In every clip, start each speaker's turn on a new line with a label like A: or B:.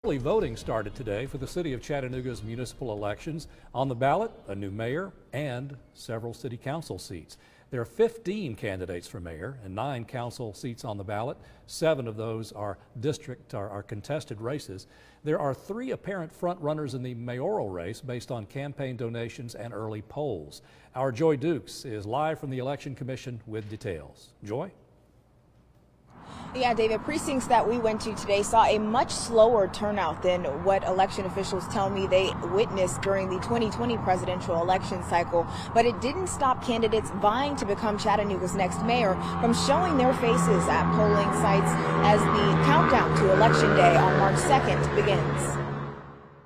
A: Early voting started today for the city of Chattanooga's municipal elections. On the ballot, a new mayor and several city council seats. There are 15 candidates for mayor and 9 council seats on the ballot. 7 of those are contested races. There are 3 apparent front runners in the mayoral race based on campaign donations and early polls. Our Joy Dukes is live from the Election Commission with details. Joy?
B: Yeah, David, precincts that we went to today saw a much slower turnout than what election officials tell me they witnessed during the 2020 presidential election cycle. But it didn't stop candidates vying to become Chattanooga's next mayor from showing their faces at polling sites as the countdown to Election Day on March 2nd begins.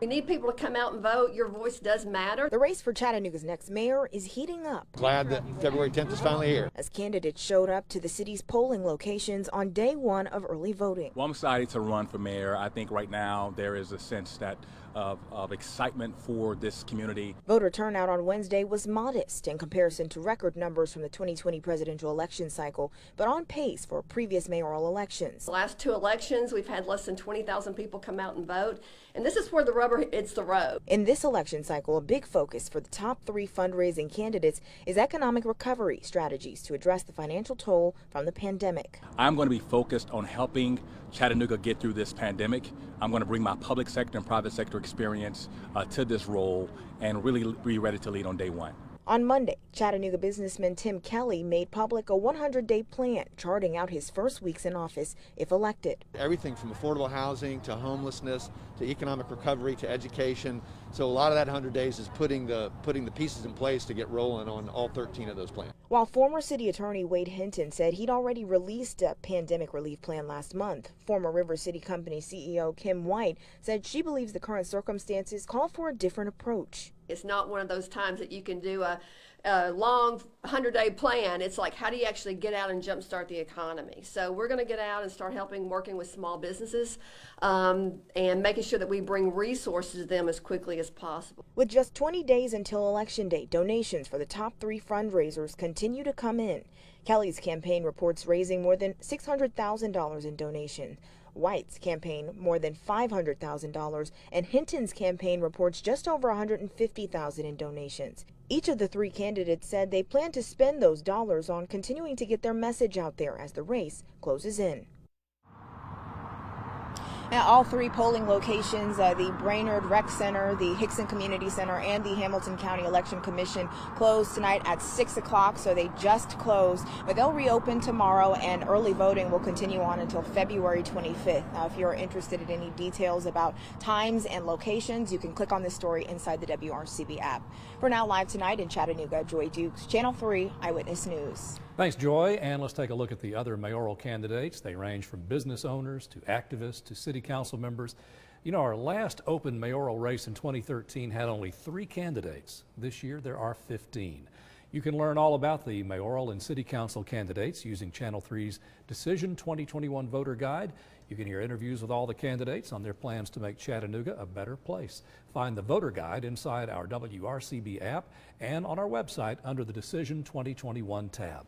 C: We need people to come out and vote. Your voice does matter.
B: The race for Chattanooga's next mayor is heating up.
D: Glad that February 10th is finally here.
B: As candidates showed up to the city's polling locations on day 1 of early voting.
E: Well, I'm excited to run for mayor. I think right now there is a sense that of excitement for this community.
B: Voter turnout on Wednesday was modest in comparison to record numbers from the 2020 presidential election cycle, but on pace for previous mayoral elections.
C: The last 2 elections, we've had less than 20,000 people come out and vote, and this is where the rubber hits the road.
B: In this election cycle, a big focus for the top 3 fundraising candidates is economic recovery strategies to address the financial toll from the pandemic.
E: I'm going to be focused on helping Chattanooga get through this pandemic. I'm going to bring my public sector and private sector experience to this role and really be ready to lead on day 1.
B: On Monday, Chattanooga businessman Tim Kelly made public a 100-day plan charting out his first weeks in office if elected.
D: Everything from affordable housing to homelessness to economic recovery to education. So a lot of that 100 days is putting the pieces in place to get rolling on all 13 of those plans.
B: While former city attorney Wade Hinton said he'd already released a pandemic relief plan last month, former River City Company CEO Kim White said she believes the current circumstances call for a different approach.
C: It's not one of those times that you can do a long 100-day plan. It's like, how do you actually get out and jumpstart the economy? So we're going to get out and start working with small businesses and making sure that we bring resources to them as quickly as possible.
B: With just 20 days until Election Day, donations for the top 3 fundraisers continue to come in. Kelly's campaign reports raising more than $600,000 in donations. White's campaign more than $500,000, and Hinton's campaign reports just over $150,000 in donations. Each of the 3 candidates said they plan to spend those dollars on continuing to get their message out there as the race closes in. Now, all 3 polling locations, the Brainerd Rec Center, the Hickson Community Center, and the Hamilton County Election Commission closed tonight at 6 o'clock, so they just closed. But they'll reopen tomorrow, and early voting will continue on until February 25th. Now, if you're interested in any details about times and locations, you can click on this story inside the WRCB app. For now, live tonight in Chattanooga, Joy Dukes, Channel 3 Eyewitness News.
A: Thanks, Joy. And let's take a look at the other mayoral candidates. They range from business owners to activists to city council members. You know, our last open mayoral race in 2013 had only 3 candidates. This year, there are 15. You can learn all about the mayoral and city council candidates using Channel 3's Decision 2021 Voter Guide. You can hear interviews with all the candidates on their plans to make Chattanooga a better place. Find the voter guide inside our WRCB app and on our website under the Decision 2021 tab.